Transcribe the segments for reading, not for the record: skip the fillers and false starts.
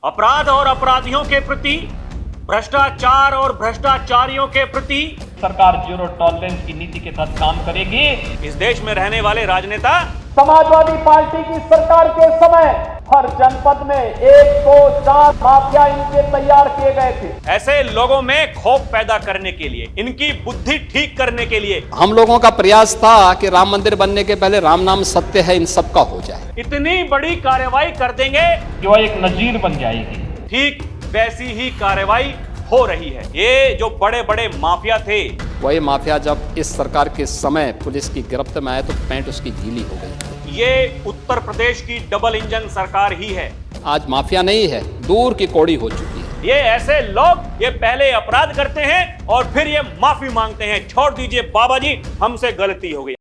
अपराध और अपराधियों के प्रति, भ्रष्टाचार और भ्रष्टाचारियों के प्रति सरकार जीरो टॉलरेंस की नीति के साथ काम करेगी। इस देश में रहने वाले राजनेता समाजवादी पार्टी की सरकार के समय हर जनपद में 104 माफिया इनके तैयार किए गए थे। ऐसे लोगों में खौफ पैदा करने के लिए, इनकी बुद्धि ठीक करने के लिए हम लोगों का प्रयास था कि राम मंदिर बनने के पहले राम नाम सत्य है इन सबका हो जाए। इतनी बड़ी कार्रवाई कर देंगे जो एक नजीर बन जाएगी। ठीक वैसी ही कार्रवाई हो रही है। ये जो बड़े बड़े माफिया थे, वही माफिया जब इस सरकार के समय पुलिस की गिरफ्त में आए तो पैंट उसकी गीली हो गई। ये उत्तर प्रदेश की डबल इंजन सरकार ही है। आज माफिया नहीं है, दूर की कौड़ी हो चुकी है। ये ऐसे लोग ये पहले अपराध करते हैं और फिर ये माफी मांगते हैं। छोड़ दीजिए बाबा जी, हमसे गलती हो गई।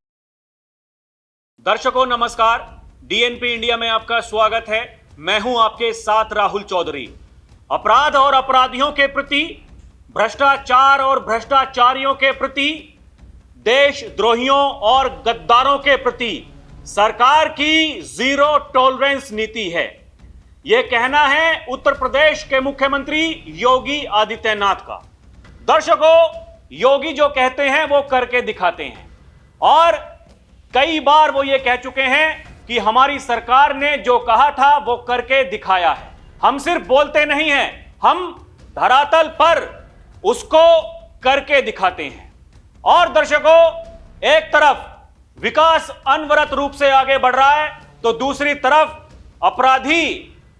दर्शकों नमस्कार, डीएनपी इंडिया में आपका स्वागत है। मैं हूं आपके साथ राहुल चौधरी। अपराध और अपराधियों के प्रति, भ्रष्टाचार और भ्रष्टाचारियों के प्रति, देशद्रोहियों और गद्दारों के प्रति सरकार की जीरो टॉलरेंस नीति है। यह कहना है उत्तर प्रदेश के मुख्यमंत्री योगी आदित्यनाथ का। दर्शकों, योगी जो कहते हैं वो करके दिखाते हैं और कई बार वो ये कह चुके हैं कि हमारी सरकार ने जो कहा था वो करके दिखाया है। हम सिर्फ बोलते नहीं हैं, हम धरातल पर उसको करके दिखाते हैं। और दर्शकों, एक तरफ विकास अनवरत रूप से आगे बढ़ रहा है तो दूसरी तरफ अपराधी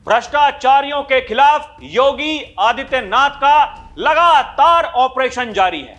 भ्रष्टाचारियों के खिलाफ योगी आदित्यनाथ का लगातार ऑपरेशन जारी है।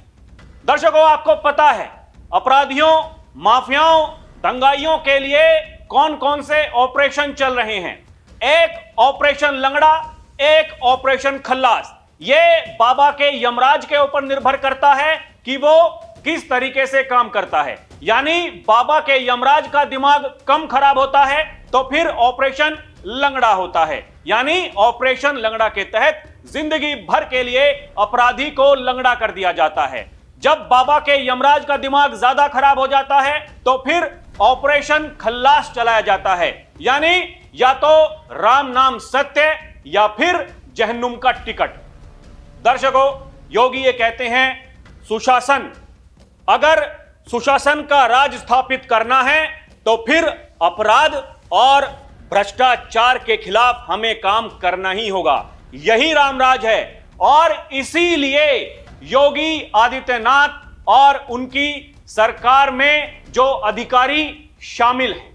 दर्शकों, आपको पता है अपराधियों, माफियाओं, दंगाइयों के लिए कौन कौन से ऑपरेशन चल रहे हैं। एक ऑपरेशन लंगड़ा, एक ऑपरेशन खल्लास। यह बाबा के यमराज के ऊपर निर्भर करता है कि वो किस तरीके से काम करता है। यानी बाबा के यमराज का दिमाग कम खराब होता है तो फिर ऑपरेशन लंगड़ा होता है। यानी ऑपरेशन लंगड़ा के तहत जिंदगी भर के लिए अपराधी को लंगड़ा कर दिया जाता है। जब बाबा के यमराज का दिमाग ज्यादा खराब हो जाता है तो फिर ऑपरेशन खल्लास चलाया जाता है। यानी या तो राम नाम सत्य या फिर जहन्नुम का टिकट। दर्शकों, योगी ये कहते हैं सुशासन, अगर सुशासन का राज स्थापित करना है तो फिर अपराध और भ्रष्टाचार के खिलाफ हमें काम करना ही होगा। यही रामराज है और इसीलिए योगी आदित्यनाथ और उनकी सरकार में जो अधिकारी शामिल हैं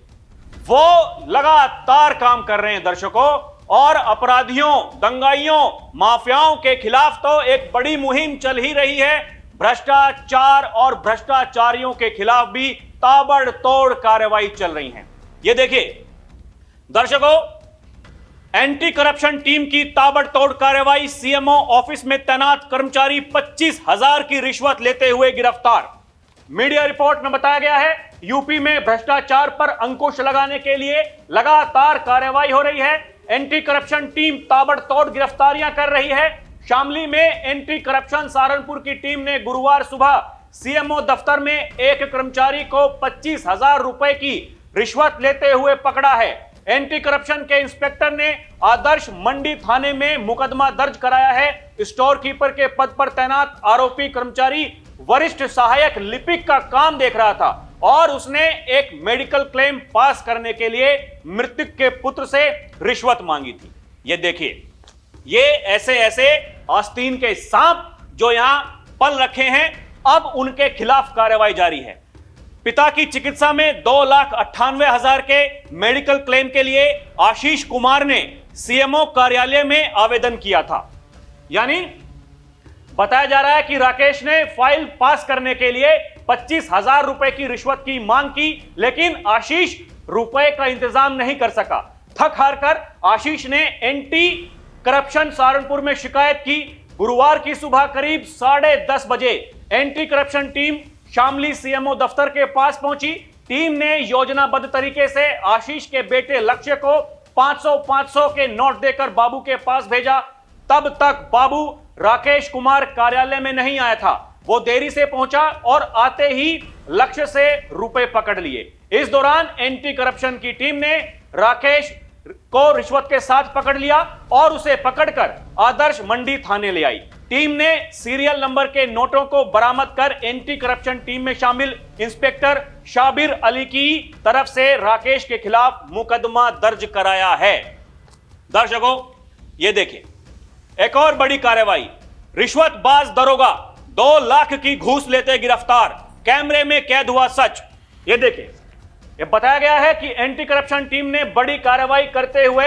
वो लगातार काम कर रहे हैं दर्शकों। और अपराधियों, दंगाइयों, माफियाओं के खिलाफ तो एक बड़ी मुहिम चल ही रही है। भ्रष्टाचार और भ्रष्टाचारियों के खिलाफ भी ताबड़तोड़ कार्रवाई चल रही है। ये देखिए दर्शकों, एंटी करप्शन टीम की ताबड़तोड़ कार्रवाई। सीएमओ ऑफिस में तैनात कर्मचारी 25,000 की रिश्वत लेते हुए गिरफ्तार। मीडिया रिपोर्ट में बताया गया है यूपी में भ्रष्टाचार पर अंकुश लगाने के लिए लगातार कार्रवाई हो रही है। एंटी करप्शन टीम ताबड़तोड़ गिरफ्तारियां कर रही है। शामली में एंटी करप्शन सहारनपुर की टीम ने गुरुवार सुबह सीएमओ दफ्तर में एक कर्मचारी को 25,000 रुपए की रिश्वत लेते हुए पकड़ा है। एंटी करप्शन के इंस्पेक्टर ने आदर्श मंडी थाने में मुकदमा दर्ज कराया है। स्टोर कीपर के पद पर तैनात आरोपी कर्मचारी वरिष्ठ सहायक लिपिक का काम देख रहा था और उसने एक मेडिकल क्लेम पास करने के लिए मृतक के पुत्र से रिश्वत मांगी थी। ये देखिए, ये ऐसे ऐसे आस्तीन के सांप जो यहां पल रखे हैं, अब उनके खिलाफ कार्रवाई जारी है। पिता की चिकित्सा में 2,98,000 के मेडिकल क्लेम के लिए आशीष कुमार ने सीएमओ कार्यालय में आवेदन किया था। यानी बताया जा रहा है कि राकेश ने फाइल पास करने के लिए 25,000 रुपए की रिश्वत की मांग की, लेकिन आशीष रुपए का इंतजाम नहीं कर सका। थक हार कर आशीष ने एंटी करप्शन सहारनपुर में शिकायत की। गुरुवार की सुबह करीब 10:30 बजे anti corruption team Shamli CMO दफ्तर के पास पहुंची। टीम ने योजनाबद्ध तरीके से आशीष के बेटे लक्ष्य को 500-500 के नोट देकर बाबू के पास भेजा। तब तक बाबू राकेश कुमार कार्यालय में नहीं आया था। वो देरी से पहुंचा और आते ही लक्ष्य से रुपए पकड़ लिए। इस दौरान एंटी करप्शन की टीम ने राकेश को रिश्वत के साथ पकड़ लिया और उसे पकड़कर आदर्श मंडी थाने ले आई। टीम ने सीरियल नंबर के नोटों को बरामद कर एंटी करप्शन टीम में शामिल इंस्पेक्टर शाबिर अली की तरफ से राकेश के खिलाफ मुकदमा दर्ज कराया है। दर्शकों, ये देखिए, एक और बड़ी कार्रवाई। रिश्वतबाज दरोगा 2 लाख की घूस लेते गिरफ्तार, कैमरे में कैद हुआ सच। ये देखिए, ये बताया गया है कि एंटी करप्शन टीम ने बड़ी कार्रवाई करते हुए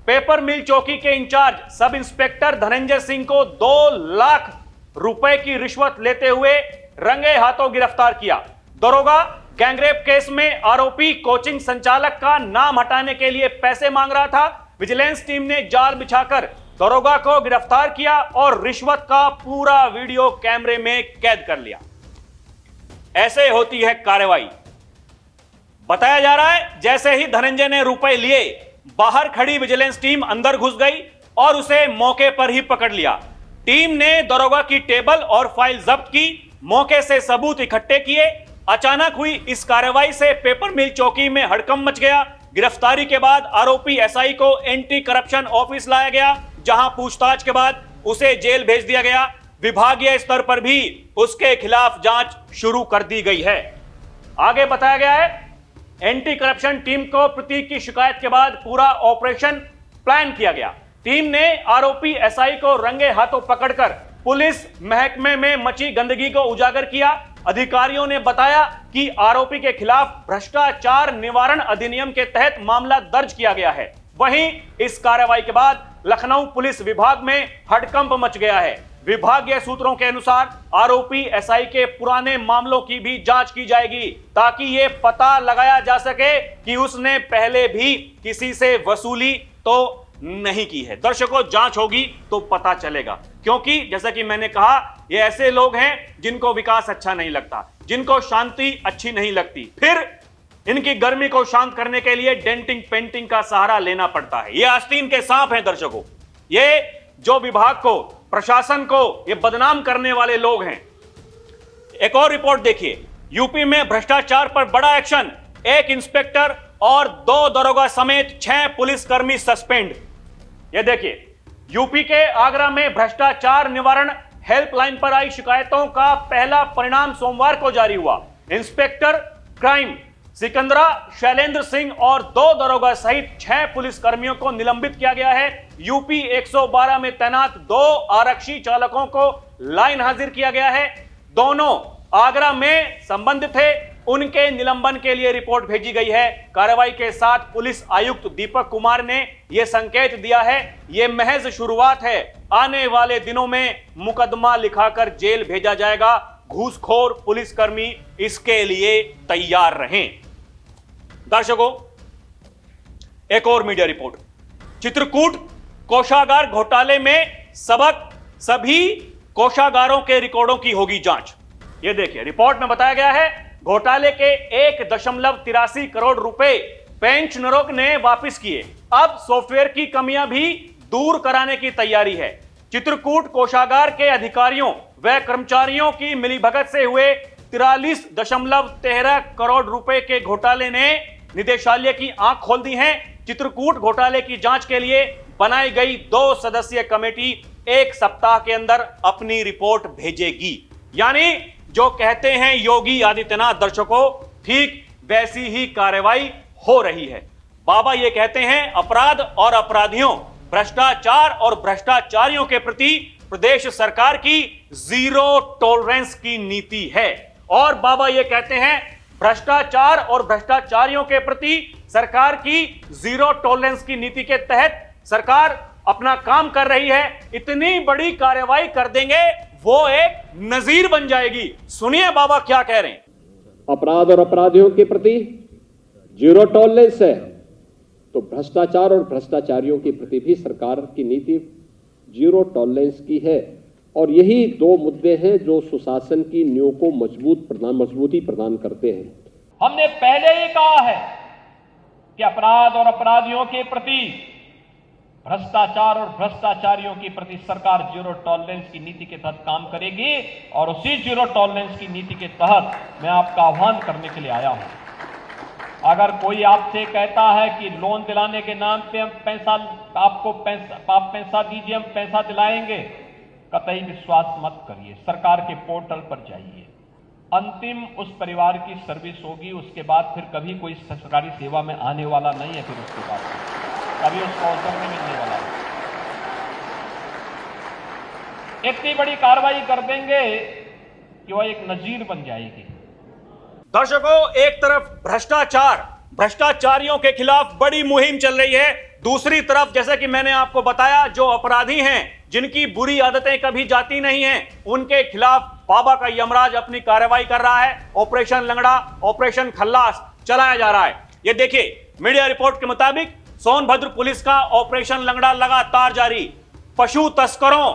पेपर मिल चौकी के in charge sub inspector Dhananjay Singh को 2 लाख रुपए की रिश्वत लेते हुए रंगे हाथों गिरफ्तार किया। दरोगा गैंगरेप केस में आरोपी कोचिंग संचालक का नाम हटाने के लिए पैसे मांग रहा था। विजिलेंस टीम ने जाल बिछाकर दरोगा को गिरफ्तार किया और रिश्वत का पूरा वीडियो कैमरे में कैद कर लिया। ऐसे होती है कार्रवाई। बताया जा रहा है जैसे ही धनंजय ने रुपए लिए, बाहर खड़ी विजिलेंस टीम अंदर घुस गई और उसे मौके पर ही पकड़ लिया। टीम ने दरोगा की टेबल और फाइल जब्त की, मौके से सबूत इकट्ठे किए। अचानक हुई इस कार्रवाई से पेपर मिल चौकी में हड़कंप मच गया। गिरफ्तारी के बाद आरोपी एसआई को एंटी करप्शन ऑफिस लाया गया, जहां पूछताछ के बाद उसे जेल भेज दिया गया। विभागीय स्तर पर भी उसके खिलाफ जांच शुरू कर दी गई है। आगे बताया गया है, एंटी करप्शन टीम को प्रतीक की शिकायत के बाद पूरा ऑपरेशन प्लान किया गया। टीम ने आरोपी एसआई को रंगे हाथों पकड़कर पुलिस महकमे में मची गंदगी को उजागर किया। अधिकारियों ने बताया कि आरोपी के खिलाफ भ्रष्टाचार निवारण अधिनियम के तहत मामला दर्ज किया गया है। वहीं इस कार्रवाई के बाद लखनऊ पुलिस विभाग में हड़कंप मच गया है। विभागीय सूत्रों के अनुसार आरोपी एसआई के पुराने मामलों की भी जांच की जाएगी, ताकि यह पता लगाया जा सके कि उसने पहले भी किसी से वसूली तो नहीं की है। दर्शकों, जांच होगी तो पता चलेगा, क्योंकि जैसा कि मैंने कहा, ये ऐसे लोग हैं जिनको विकास अच्छा नहीं लगता, जिनको शांति अच्छी नहीं लगती, फिर इनकी गर्मी को शांत करने के लिए डेंटिंग पेंटिंग का सहारा लेना पड़ता है। ये आस्तीन के सांप हैं दर्शकों। ये जो विभाग को, प्रशासन को ये बदनाम करने वाले लोग हैं। एक और रिपोर्ट देखिए, यूपी में भ्रष्टाचार पर बड़ा एक्शन। एक इंस्पेक्टर और 2 दरोगा समेत 6 पुलिसकर्मी सस्पेंड। ये देखिए, यूपी के आगरा में भ्रष्टाचार निवारण हेल्पलाइन पर आई शिकायतों का पहला परिणाम सोमवार को जारी हुआ। इंस्पेक्टर क्राइम सिकंदरा शैलेंद्र सिंह और 2 दरोगा सहित 6 पुलिसकर्मियों को निलंबित किया गया है। यूपी 112 में तैनात 2 आरक्षी चालकों को लाइन हाजिर किया गया है। दोनों आगरा में संबंधित थे, उनके निलंबन के लिए रिपोर्ट भेजी गई है। कार्रवाई के साथ पुलिस आयुक्त दीपक कुमार ने यह संकेत दिया है, यह महज शुरुआत है। आने वाले दिनों में मुकदमा लिखाकर जेल भेजा जाएगा। घूसखोर पुलिसकर्मी इसके लिए तैयार रहें। दर्शकों, एक और मीडिया रिपोर्ट। चित्रकूट कोषागार घोटाले में सभी कोषागारों के रिकॉर्डों की होगी जांच। यह देखिए, रिपोर्ट में बताया गया है, घोटाले के 1.83 करोड़ रुपए पेंशनरों ने वापस किए। अब सॉफ्टवेयर की कमियां भी दूर कराने की तैयारी है। चित्रकूट कोषागार के अधिकारियों व कर्मचारियों की मिलीभगत से हुए 43.13 करोड़ रुपए के घोटाले ने निदेशालय की आंख खोल दी है। चित्रकूट घोटाले की जांच के लिए बनाई गई 2 सदस्यीय कमेटी 1 सप्ताह के अंदर अपनी रिपोर्ट भेजेगी। यानी जो कहते हैं योगी आदित्यनाथ, दर्शकों, ठीक वैसी ही कार्रवाई हो रही है। बाबा ये कहते हैं, अपराध और अपराधियों, भ्रष्टाचार और भ्रष्टाचारियों के प्रति प्रदेश सरकार की 0 टॉलरेंस की नीति है। और बाबा ये कहते हैं, भ्रष्टाचार और भ्रष्टाचारियों के प्रति सरकार की 0 टॉलरेंस की नीति के तहत सरकार अपना काम कर रही है। इतनी बड़ी कार्रवाई कर देंगे, वो एक नजीर बन जाएगी। सुनिए बाबा क्या कह रहे हैं। अपराध और अपराधियों के प्रति 0 टॉलरेंस है, तो भ्रष्टाचार और भ्रष्टाचारियों के प्रति भी सरकार की नीति 0 टॉलरेंस की है। और यही 2 मुद्दे हैं जो सुशासन की नींव को मजबूती प्रदान करते हैं। हमने पहले ही कहा है कि अपराध और अपराधियों के प्रति, भ्रष्टाचार और भ्रष्टाचारियों के प्रति सरकार 0 टॉलरेंस की नीति के तहत काम करेगी। और उसी 0 टॉलरेंस की नीति के तहत मैं आपका आह्वान करने के लिए आया हूं। अगर कोई आपसे कहता है कि लोन दिलाने के नाम पे हम आप पैसा दीजिए, हम पैसा दिलाएंगे, कतई विश्वास मत करिए। सरकार के पोर्टल पर जाइए, अंतिम उस परिवार की सर्विस होगी, उसके बाद फिर कभी कोई सरकारी सेवा में आने वाला नहीं है। फिर उसके बाद कभी उसको अवसर नहीं मिलने वाला है। इतनी बड़ी कार्रवाई कर देंगे कि वह एक नजीर बन जाएगी। दर्शकों, एक तरफ भ्रष्टाचारियों के खिलाफ बड़ी मुहिम चल रही है, दूसरी तरफ जैसे कि मैंने आपको बताया, जो अपराधी हैं, जिनकी बुरी आदतें कभी जाती नहीं हैं, उनके खिलाफ बाबा का यमराज अपनी कार्रवाई कर रहा है। ऑपरेशन लंगड़ा, ऑपरेशन खल्लास चलाया जा रहा है। ये देखिए, मीडिया रिपोर्ट के मुताबिक सोनभद्र पुलिस का ऑपरेशन लंगड़ा लगातार जारी। पशु तस्करों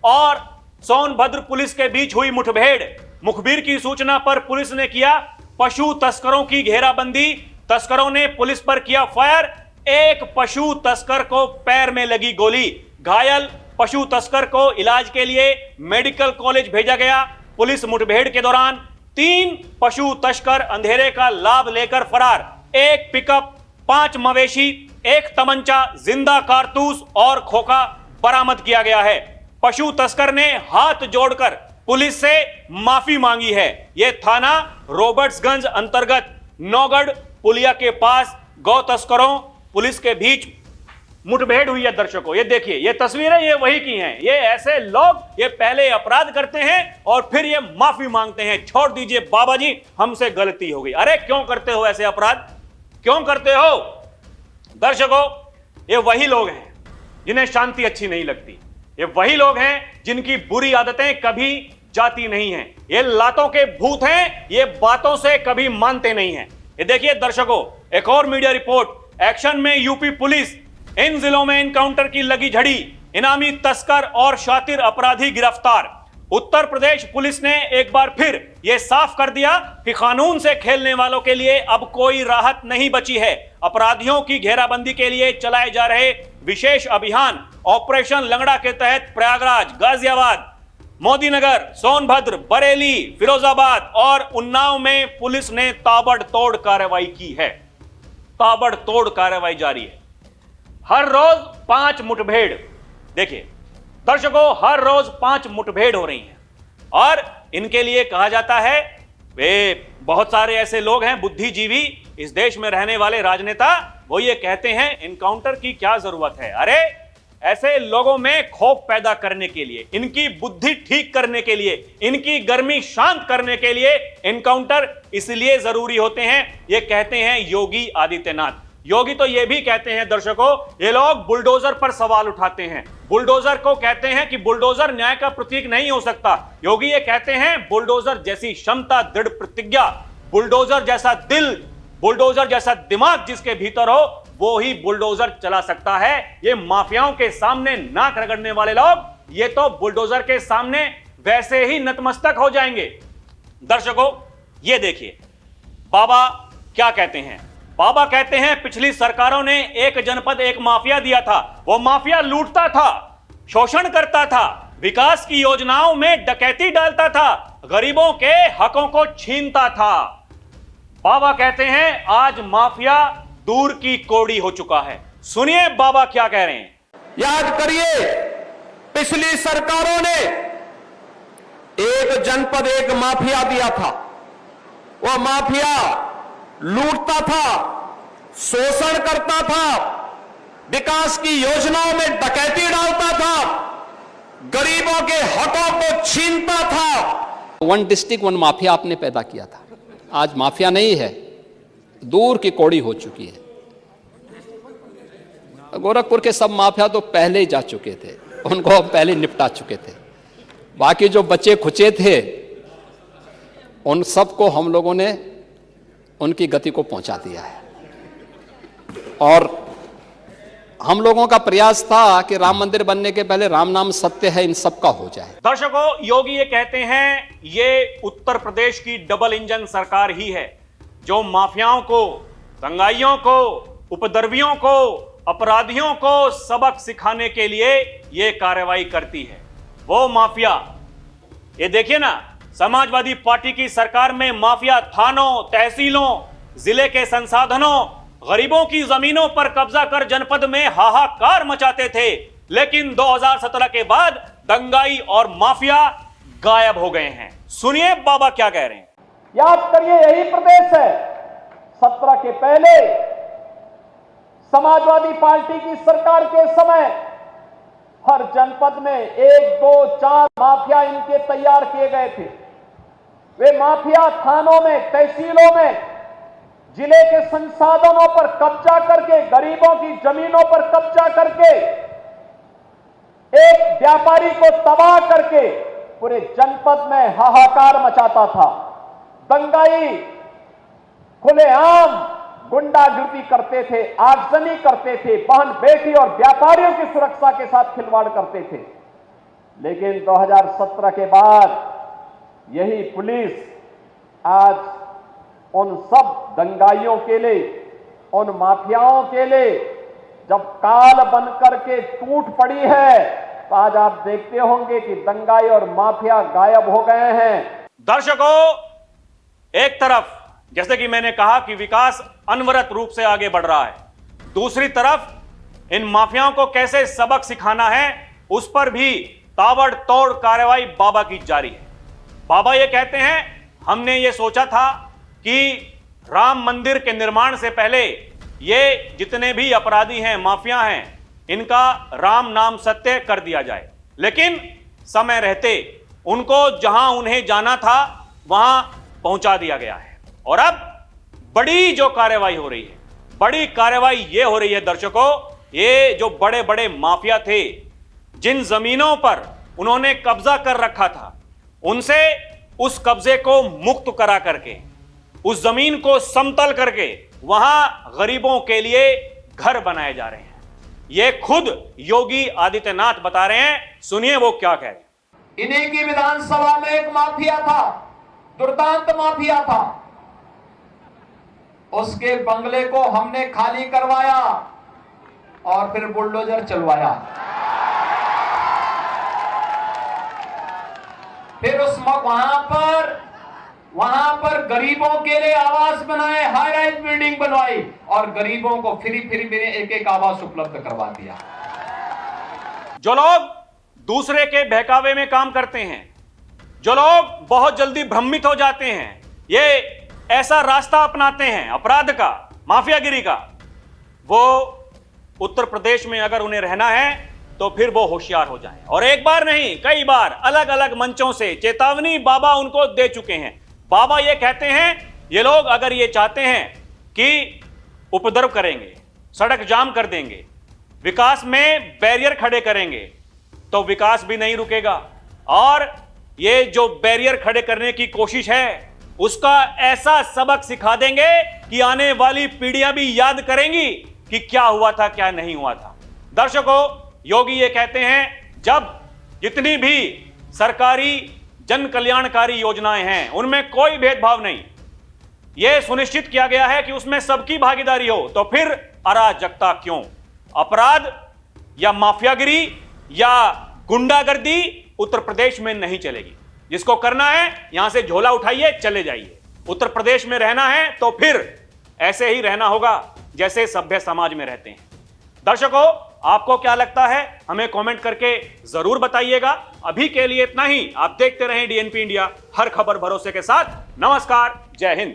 और सोनभद्र पुलिस के बीच हुई मुठभेड़। मुखबिर की सूचना पर पुलिस ने किया पशु तस्करों की घेराबंदी। तस्करों ने पुलिस पर किया फायर। एक पशु तस्कर को पैर में लगी गोली। घायल पशु तस्कर को इलाज के लिए मेडिकल कॉलेज भेजा गया। पुलिस मुठभेड़ के दौरान 3 पशु तस्कर अंधेरे का लाभ लेकर फरार। एक पिकअप, 5 मवेशी, 1 तमंचा, जिंदा कारतूस और खोखा बरामद किया गया है। पशु तस्कर ने हाथ जोड़कर पुलिस से माफी मांगी है। यह थाना रॉबर्ट्सगंज अंतर्गत नौगढ़ पुलिया के पास गौ तस्करों पुलिस के बीच मुठभेड़ हुई है। दर्शकों, ये देखिए, ये तस्वीरें ये वही की हैं। ये ऐसे लोग, ये पहले अपराध करते हैं और फिर ये माफी मांगते हैं, छोड़ दीजिए बाबा जी, हमसे गलती हो गई। अरे क्यों करते हो ऐसे अपराध, क्यों करते हो? दर्शकों, ये वही लोग हैं जिन्हें शांति अच्छी नहीं लगती। ये वही लोग हैं जिनकी बुरी आदतें कभी जाती नहीं हैं। ये लातों के भूत हैं, ये बातों से कभी मानते नहीं हैं। ये देखिए दर्शकों, एक और मीडिया रिपोर्ट। एक्शन में यूपी पुलिस। इन जिलों में एनकाउंटर की लगी झड़ी। इनामी तस्कर और शातिर अपराधी गिरफ्तार। उत्तर प्रदेश पुलिस ने एक बार फिर यह साफ कर दिया कि कानून से खेलने वालों के लिए अब कोई राहत नहीं बची है। अपराधियों की घेराबंदी के लिए चलाए जा रहे विशेष अभियान ऑपरेशन लंगड़ा के तहत प्रयागराज, गाजियाबाद, मोदीनगर, सोनभद्र, बरेली, फिरोजाबाद और उन्नाव में पुलिस ने ताबड़तोड़ कार्रवाई की है। ताबड़तोड़ कार्रवाई जारी है। हर रोज 5 मुठभेड़। देखिए दर्शकों, हर रोज 5 मुठभेड़ हो रही हैं और इनके लिए कहा जाता है, वे बहुत सारे ऐसे लोग हैं बुद्धिजीवी इस देश में रहने वाले राजनेता, वो ये कहते हैं एनकाउंटर की क्या जरूरत है। अरे ऐसे लोगों में खौफ पैदा करने के लिए, इनकी बुद्धि ठीक करने के लिए, इनकी गर्मी शांत करने के लिए एनकाउंटर इसलिए जरूरी होते हैं, ये कहते हैं योगी आदित्यनाथ। योगी तो ये भी कहते हैं दर्शकों, ये लोग बुलडोजर पर सवाल उठाते हैं। बुलडोजर को कहते हैं कि बुलडोजर न्याय का प्रतीक नहीं हो सकता। योगी ये कहते हैं बुलडोजर जैसी क्षमता, दृढ़ प्रतिज्ञा, बुलडोजर जैसा दिल, बुलडोजर जैसा दिमाग जिसके भीतर हो, वो ही बुलडोजर चला सकता है। ये माफियाओं के सामने नाक रगड़ने वाले लोग, ये तो बुलडोजर के सामने वैसे ही नतमस्तक हो जाएंगे। दर्शकों, ये देखिए बाबा क्या कहते हैं। बाबा कहते हैं पिछली सरकारों ने एक जनपद एक माफिया दिया था। वो माफिया लूटता था, शोषण करता था, विकास की योजनाओं में डकैती डालता था, गरीबों के हकों को छीनता था। बाबा कहते हैं आज माफिया दूर की कौड़ी हो चुका है। सुनिए बाबा क्या कह रहे हैं। याद करिए, पिछली सरकारों ने एक जनपद एक माफिया दिया था। वो माफिया लूटता था, शोषण करता था, विकास की योजनाओं में डकैती डालता था, गरीबों के हकों को छीनता था। 1 डिस्ट्रिक्ट 1 माफिया आपने पैदा किया था। आज माफिया नहीं है, दूर की कौड़ी हो चुकी है। गोरखपुर के सब माफिया तो पहले ही जा चुके थे, उनको हम पहले निपटा चुके थे। बाकी जो बच्चे खुचे थे उन सबको हम लोगों ने उनकी गति को पहुंचा दिया है। और हम लोगों का प्रयास था कि राम मंदिर बनने के पहले राम नाम सत्य है इन सब का हो जाए। दर्शकों, योगी ये कहते हैं ये उत्तर प्रदेश की डबल इंजन सरकार ही है जो माफियाओं को, दंगाइयों को, उपद्रवियों को, अपराधियों को सबक सिखाने के लिए ये कार्रवाई करती है। वो माफिया, ये देखिए ना, समाजवादी पार्टी की सरकार में माफिया थानों, तहसीलों, जिले के संसाधनों, गरीबों की जमीनों पर कब्जा कर जनपद में हाहाकार मचाते थे। लेकिन 2017 के बाद दंगाई और माफिया गायब हो गए हैं। सुनिए बाबा क्या कह रहे हैं। याद करिए, यही प्रदेश है 17 के पहले समाजवादी पार्टी की सरकार के समय हर जनपद में 1, 2, 4 माफिया इनके तैयार किए गए थे। वे माफिया थानों में, तहसीलों में जिले के संसाधनों पर कब्जा करके, गरीबों की जमीनों पर कब्जा करके, एक व्यापारी को तबाह करके पूरे जनपद में हाहाकार मचाता था। दंगाई, खुलेआम गुंडागिर्दी करते थे, आगजनी करते थे, बहन बेटी और व्यापारियों की सुरक्षा के साथ खिलवाड़ करते थे। लेकिन 2017 के बाद यही पुलिस आज उन सब दंगाइयों के लिए, उन माफियाओं के लिए जब काल बनकर के टूट पड़ी है, तो आज आप देखते होंगे कि दंगाई और माफिया गायब हो गए हैं। दर्शकों, एक तरफ जैसे कि मैंने कहा कि विकास अनवरत रूप से आगे बढ़ रहा है, दूसरी तरफ इन माफियाओं को कैसे सबक सिखाना है उस पर भी ताबड़तोड़ कार्रवाई बाबा की जारी है। बाबा ये कहते हैं, हमने ये सोचा था कि राम मंदिर के निर्माण से पहले ये जितने भी अपराधी हैं, माफिया हैं, इनका राम नाम सत्य कर दिया जाए। लेकिन समय रहते उनको जहां उन्हें जाना था वहां पहुंचा दिया गया है। और अब बड़ी जो कार्रवाई हो रही है, बड़ी कार्रवाई ये हो रही है दर्शकों, ये जो बड़े बड़े माफिया थे, जिन जमीनों पर उन्होंने कब्जा कर रखा था, उनसे उस कब्जे को मुक्त करा करके, उस जमीन को समतल करके वहां गरीबों के लिए घर बनाए जा रहे हैं। ये खुद योगी आदित्यनाथ बता रहे हैं। सुनिए वो क्या कह रहे हैं। इन्हीं की विधानसभा में एक माफिया था, दुर्दांत माफिया था। उसके बंगले को हमने खाली करवाया और फिर बुलडोजर चलवाया। फिर उस वहां पर गरीबों के लिए आवास बनाए, हाई राइज बिल्डिंग बनवाई और गरीबों को फ्री में एक आवास उपलब्ध करवा दिया। जो लोग दूसरे के बहकावे में काम करते हैं, जो लोग बहुत जल्दी भ्रमित हो जाते हैं, ये ऐसा रास्ता अपनाते हैं अपराध का, माफियागिरी का, वो उत्तर प्रदेश में अगर उन्हें रहना है तो फिर वो होशियार हो जाएं। और एक बार नहीं, कई बार अलग अलग मंचों से चेतावनी बाबा उनको दे चुके हैं। बाबा ये कहते हैं, ये लोग अगर ये चाहते हैं कि उपद्रव करेंगे, सड़क जाम कर देंगे, विकास में बैरियर खड़े करेंगे, तो विकास भी नहीं रुकेगा। और ये जो बैरियर खड़े करने की कोशिश है, उसका ऐसा सबक सिखा देंगे कि आने वाली पीढ़ियां भी याद करेंगी कि क्या हुआ था, क्या नहीं हुआ था। दर्शकों, योगी ये कहते हैं, जब जितनी भी सरकारी जन कल्याणकारी योजनाएं हैं उनमें कोई भेदभाव नहीं, यह सुनिश्चित किया गया है कि उसमें सबकी भागीदारी हो, तो फिर अराजकता क्यों? अपराध या माफियागिरी या गुंडागर्दी उत्तर प्रदेश में नहीं चलेगी। जिसको करना है यहां से झोला उठाइए, चले जाइए। उत्तर प्रदेश में रहना है तो फिर ऐसे ही रहना होगा जैसे सभ्य समाज में रहते हैं। दर्शकों, आपको क्या लगता है हमें कमेंट करके जरूर बताइएगा। अभी के लिए इतना ही। आप देखते रहें डीएनपी इंडिया, हर खबर भरोसे के साथ। नमस्कार, जय हिंद।